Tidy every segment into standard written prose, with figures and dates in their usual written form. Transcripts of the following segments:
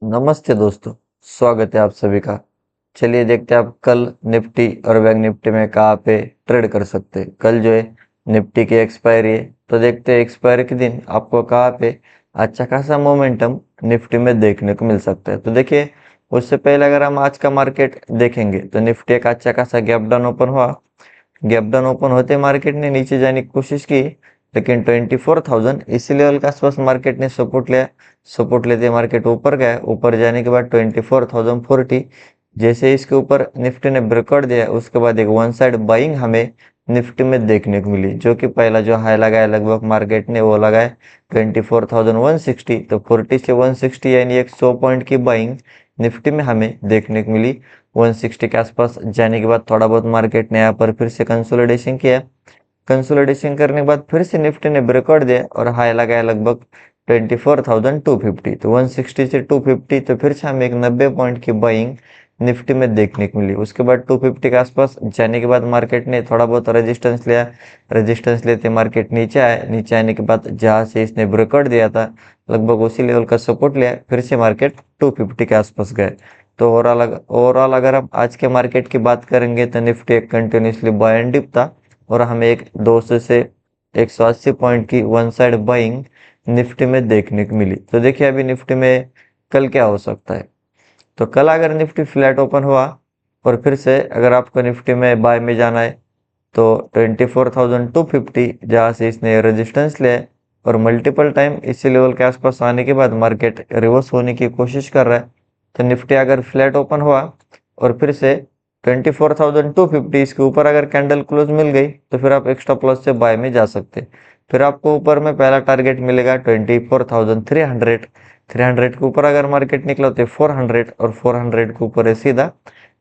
नमस्ते दोस्तों, स्वागत है आप सभी का। चलिए देखते हैं आप कल निफ्टी और बैंक निफ्टी में कहाँ पे ट्रेड कर सकते हैं। कल जो है निफ्टी की एक्सपायरी है, तो देखते हैं एक्सपायरी के दिन आपको कहाँ पे अच्छा खासा मोमेंटम निफ्टी में देखने को मिल सकता है। तो देखिए, उससे पहले अगर हम आज का मार्केट देखेंगे तो निफ्टी एक अच्छा खासा गैप डाउन ओपन हुआ। गैप डाउन ओपन होते मार्केट ने नीचे जाने की कोशिश की, लेकिन 24,000 इसी लेवल के आसपास मार्केट ने सपोर्ट लिया। सपोर्ट लेते मार्केट ऊपर गया। ऊपर जाने के बाद 24,040 जैसे ही इसके ऊपर निफ्टी ने ब्रेकआउट दिया, उसके बाद एक वन साइड बाइंग हमें निफ्टी में देखने को मिली, जो कि पहला जो हाई लगाया लगभग मार्केट ने वो लगाया 24,160। तो 40 से 160 यानी एक 100 पॉइंट की बाइंग निफ्टी में हमें देखने को मिली। 160 के आसपास जाने के बाद थोड़ा बहुत मार्केट ने यहाँ पर फिर से कंसोलिडेशन किया। कंसोलिडेशन करने के बाद फिर से निफ्टी ने ब्रेकआउट दिया और हाई लगाया लगभग 24,250। तो 160 से 250 तो फिर से हमें एक 90 पॉइंट की बाइंग निफ्टी में देखने को मिली। उसके बाद 250 के आसपास जाने के बाद मार्केट ने थोड़ा बहुत रेजिस्टेंस लिया। रेजिस्टेंस लेते मार्केट नीचे आया। नीचे आने के बाद जहाँ से इसने ब्रेकआउट दिया था लगभग उसी लेवल का सपोर्ट लिया, फिर से मार्केट 250 के आसपास गए। तो ओवरऑल अगर हम आज के मार्केट की बात करेंगे तो निफ्टी एक कंटिन्यूसली बाय एंड डिप था और हमें एक 200 से 180 पॉइंट की वन साइड बाइंग निफ्टी में देखने को मिली। तो देखिए अभी निफ्टी में कल क्या हो सकता है। तो कल अगर निफ्टी फ्लैट ओपन हुआ और फिर से अगर आपको निफ्टी में बाय में जाना है तो 24,250 जहाँ से इसने रेजिस्टेंस लिया है और मल्टीपल टाइम इसी लेवल के आसपास आने के बाद मार्केट रिवर्स होने की कोशिश कर रहा है। तो निफ्टी अगर फ्लैट ओपन हुआ और फिर से 24,250 इसके ऊपर अगर कैंडल क्लोज मिल गई तो फिर आप एक्स्ट्रा प्लस से बाय में जा सकते। फिर आपको ऊपर में पहला टारगेट मिलेगा 24,300। 300 के ऊपर अगर मार्केट निकला तो 400 और 400 के ऊपर है सीधा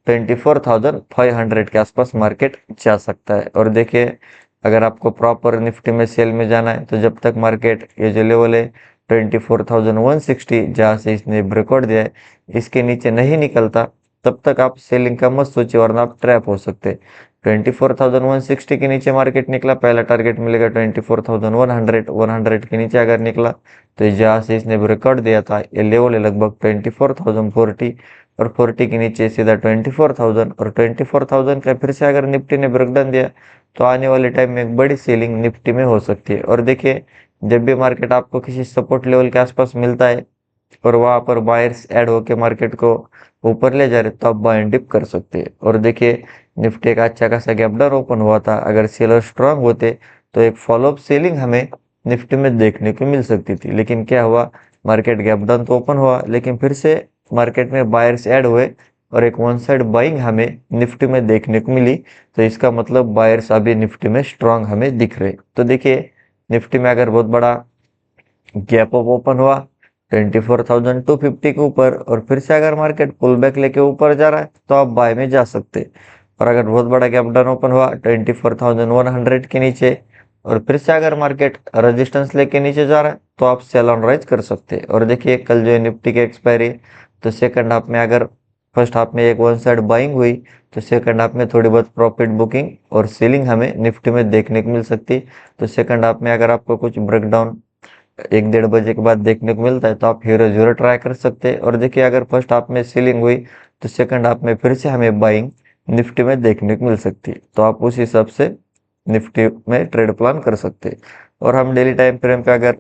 24,500 के आसपास मार्केट जा सकता है। और देखिए, अगर आपको प्रॉपर निफ्टी में सेल में जाना है तो जब तक मार्केट ये जो लेवल है 24,160 जहाँ से इसने ब्रेकआउट दिया है इसके नीचे नहीं निकलता, तब तक आप सेलिंग का मत सोचिए, वरना आप ट्रैप हो सकते। 24,160 के नीचे मार्केट निकला, पहला टारगेट मिलेगा 24,100। 100 के नीचे अगर निकला तो जहाँ से इसने ब्रेकआउट दिया था ये लेवल है लगभग 24,040 और 40 के नीचे सीधा 24,000 और 24,000 का फिर से अगर निफ्टी ने ब्रेकडाउन दिया तो आने वाले टाइम में एक बड़ी सेलिंग निफ्टी में हो सकती है। और देखिए, जब भी मार्केट आपको किसी सपोर्ट लेवल के आसपास मिलता है और वहां पर बायर्स ऐड होके मार्केट को ऊपर ले जा रहे तो आप बाय एंड डिप कर सकते हैं। और देखिए, निफ्टी का अच्छा खासा गैप डाउन ओपन हुआ था, अगर सेलर स्ट्रांग होते तो एक फॉलोअप सेलिंग हमें निफ्टी में देखने को मिल सकती थी। लेकिन क्या हुआ, मार्केट गैप डाउन तो ओपन हुआ लेकिन फिर से मार्केट में बायर्स ऐड हुए और एक वन साइड बाइंग हमें निफ्टी में देखने को मिली। तो इसका मतलब बायर्स अभी निफ्टी में स्ट्रांग हमें दिख रहे। तो देखिए, निफ्टी में अगर बहुत बड़ा गैप अप ओपन हुआ 24,250 के ऊपर और फिर से अगर मार्केट पुल बैक लेके ऊपर जा रहा है तो आप बाय में जा सकते। और अगर बहुत बड़ा गैप डाउन ओपन हुआ 24,100 के नीचे और फिर से अगर मार्केट रेजिस्टेंस लेके नीचे जा रहा है तो आप सेल ऑन राइज कर सकते। और देखिए, कल जो है निफ्टी की एक्सपायरी, तो सेकंड हाफ में अगर फर्स्ट हाफ में एक वन साइड बाइंग हुई तो सेकंड हाफ में थोड़ी बहुत प्रॉफिट बुकिंग और सेलिंग हमें निफ्टी में देखने को मिल सकती। तो सेकंड हाफ में अगर आपको कुछ ब्रेकडाउन 1-1:30 के बाद देखने को मिलता है तो आप हीरो जीरो ट्राई कर सकते हैं। और देखिए, अगर फर्स्ट हाफ में सेलिंग हुई तो सेकंड हाफ में फिर से हमें बाइंग निफ्टी में देखने को मिल सकती है। तो आप उस हिसाब से निफ्टी में ट्रेड प्लान कर सकते हैं। और हम डेली टाइम फ्रेम पे अगर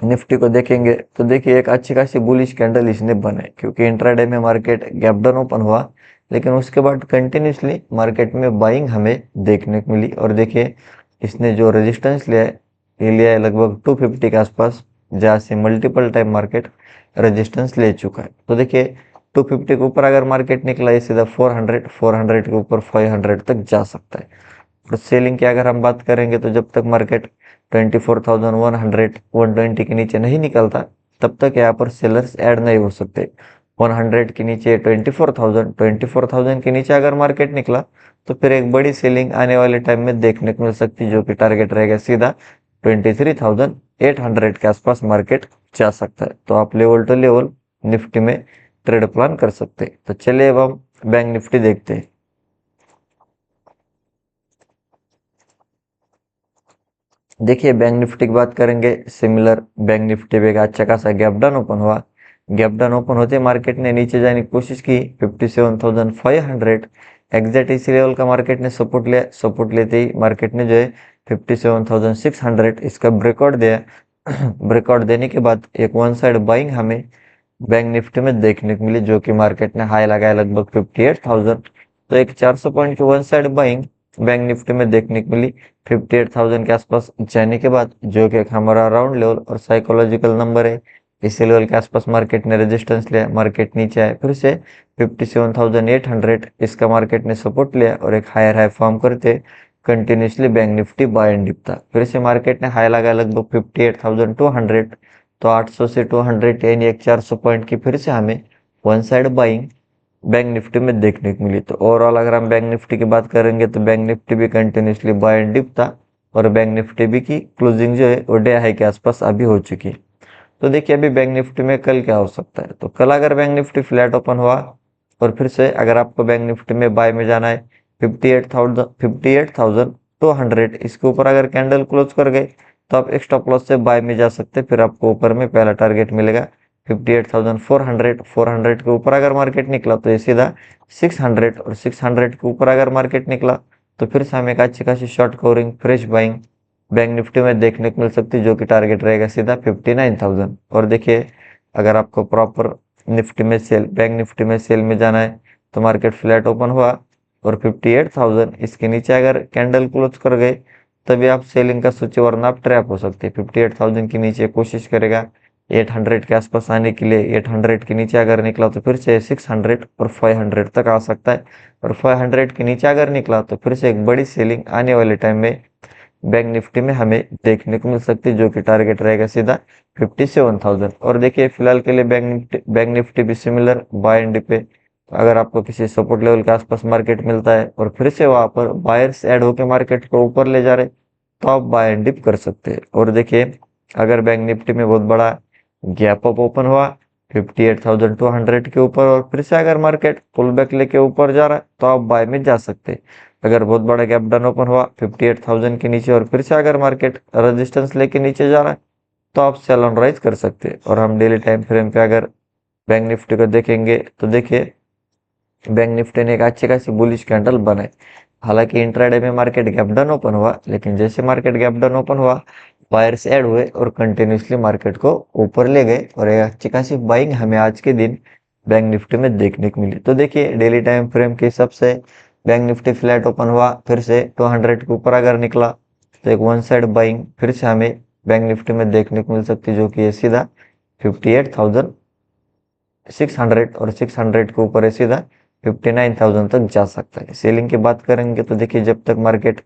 निफ्टी को देखेंगे तो देखिए, एक अच्छी खासी बुलिश कैंडल इसने बनाई, क्योंकि इंट्राडे में मार्केट गैप डाउन ओपन हुआ लेकिन उसके बाद कंटिन्यूसली मार्केट में बाइंग हमें देखने को मिली। और देखिए, इसने जो रेजिस्टेंस लिया है ये लिया है लगभग 250 के आसपास, जहाँ से मल्टीपल टाइम मार्केट रेजिस्टेंस ले चुका है। तो देखिए, 250 के ऊपर अगर मार्केट निकला है सीधा 400, 400 के ऊपर 500 तक जा सकता है। और सेलिंग की अगर हम बात करेंगे तो जब तक मार्केट 24,100 120 के नीचे नहीं निकलता तब तक यहाँ पर सेलर्स ऐड नहीं हो सकते। 100 के नीचे 24,000 के नीचे अगर मार्केट निकला तो फिर एक बड़ी सेलिंग आने वाले टाइम में देखने को मिल सकती है, जो कि टारगेट रहेगा सीधा 23,800 के आसपास मार्केट जा सकता है। तो आप लेवल टू लेवल निफ्टी में ट्रेड प्लान कर सकते हैं। तो चलिए अब हम बैंक निफ्टी देखते हैं। देखिए, बैंक निफ्टी की बात करेंगे, सिमिलर बैंक निफ्टी पे एक अच्छा खासा गैप डाउन ओपन हुआ। गैप डाउन ओपन होते मार्केट ने नीचे जाने की कोशिश की 57,500 एग्जैक्ट इसी लेवल का मार्केट ने सपोर्ट लिया। सपोर्ट लेते ही मार्केट ने जो है 57,600 इसका ब्रेकआउट दिया। ब्रेकआउट देने के बाद एक वन साइड बाइंग हमें बैंक निफ्टी में देखने को मिली, जो कि मार्केट ने हाई लगाया लगभग 58,000। तो एक 400 पॉइंट की one side buying bank Nifty में देखने को मिली 58,000 के आसपास जाने के बाद, जो कि एक हमारा राउंड लेवल और साइकोलॉजिकल नंबर है। इसी लेवल के आसपास मार्केट ने रेजिस्टेंस लिया, मार्केट नीचे आया, फिर से 57,800 इसका मार्केट ने सपोर्ट लिया और एक हायर हाई फॉर्म करते continuously bank Nifty buy and dip था। फिर से मार्केट ने हाई लगाया लगभग 58,200। तो 800 से 200 यानी एक 400 पॉइंट की फिर से हमें one side buying bank Nifty में देखने को मिली। तो ओवरऑल अगर हम बैंक निफ्टी की बात करेंगे तो बैंक निफ्टी भी कंटिन्यूसली बाय एंड डिप था और बैंक निफ्टी भी की क्लोजिंग जो है वो डे हाई के आसपास अभी हो चुकी है। तो देखिए अभी बैंक निफ्टी में कल क्या हो सकता है। तो कल अगर बैंक निफ्टी फ्लैट ओपन हुआ और फिर से अगर आपको बैंक निफ्टी में बाय में जाना है 58,200 इसके ऊपर अगर कैंडल क्लोज कर गए तो आप एक स्टॉप लॉस से बाय में जा सकते हैं। फिर आपको ऊपर में पहला टारगेट मिलेगा 58,400। 400 के ऊपर अगर मार्केट निकला तो ये सीधा 600 और 600 के ऊपर अगर मार्केट निकला तो फिर से हमें एक अच्छी खासी short covering fresh buying bank Nifty में देखने को मिल सकती है, जो कि टारगेट रहेगा सीधा 59,000। और देखिए अगर आपको प्रॉपर निफ्टी में सेल बैंक निफ्टी में सेल में जाना है तो मार्केट फ्लैट ओपन हुआ और 58,000 इसके नीचे अगर कैंडल क्लोज कर गए तभी आप सेलिंग का सोचे, वरना आप ट्रैप हो सकते हैं। 58,000 के नीचे कोशिश करेगा 800 के आसपास आने के लिए। 800 के नीचे अगर निकला तो फिर से 600 और 500 तक आ सकता है। और 500 के नीचे अगर निकला तो फिर से एक बड़ी सेलिंग आने वाले टाइम में बैंक निफ्टी में हमें देखने को मिल सकती है, जो कि टारगेट रहेगा सीधा 57,000। और देखिए फिलहाल के लिए बैंक निफ्टी भी सिमिलर बाय एंड डिप पे। अगर आपको किसी सपोर्ट लेवल के आसपास मार्केट मिलता है और फिर से वहां पर बायर्स ऐड होकर मार्केट को ऊपर ले जा रहे तो आप बाय एंड डिप कर सकते हैं। और देखिए अगर बैंक निफ्टी में बहुत बड़ा गैप अप ओपन हुआ 58,200 के ऊपर और फिर से अगर मार्केट पुल बैक लेके ऊपर जा रहा है तो आप बाय में जा सकते हैं। अगर बहुत बड़ा गैप डाउन ओपन हुआ 58,000 के नीचे और फिर से अगर मार्केट रेजिस्टेंस लेके नीचे जा रहा है तो आप सेल ऑन राइज कर सकते हैं। और हम डेली टाइम फ्रेम पे अगर बैंक निफ्टी को देखेंगे तो देखिए बैंक निफ्टी ने एक अच्छी खासी बुलिश कैंडल बनाई। हालांकि इंट्राडे में मार्केट गैप डाउन ओपन हुआ, लेकिन जैसे मार्केट गैप डाउन ओपन हुआ बायर्स ऐड हुए और कंटिन्यूसली मार्केट को ऊपर ले गए और एक अच्छी खासी बाइंग हमें आज के दिन बैंक निफ्टी में देखने को मिली। तो देखिए डेली टाइम फ्रेम के हिसाब से बैंक निफ्टी फ्लैट ओपन हुआ, फिर से 200 के ऊपर अगर निकला तो एक वन साइड बाइंग फिर से हमें बैंक निफ्टी में देखने को मिल सकती है, जो कि ये सीधा 58,600 और 600 के ऊपर है सीधा 59,000 तक जा सकता है। सेलिंग की बात करेंगे तो देखिए जब तक मार्केट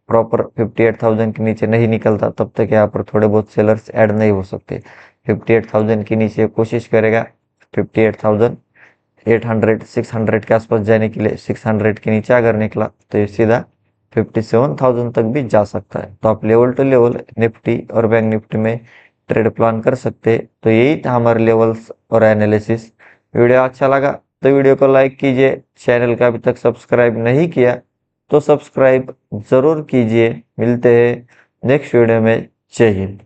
प्रॉपर 58,000 के नीचे नहीं निकलता तब तक यहाँ पर थोड़े बहुत सेलर्स ऐड नहीं हो सकते। 58,000 के नीचे कोशिश करेगा 58,800 600 के आसपास जाने के लिए। 600 के नीचे अगर निकला तो ये सीधा 57,000 तक भी जा सकता है। तो आप लेवल टू लेवल निफ्टी और बैंक निफ्टी में ट्रेड प्लान कर सकते हैं। तो यही था हमारे लेवल्स और एनालिसिस। वीडियो अच्छा लगा तो वीडियो को लाइक कीजिए। चैनल का अभी तक सब्सक्राइब नहीं किया तो सब्सक्राइब जरूर कीजिए। मिलते हैं नेक्स्ट वीडियो में। जय हिंद।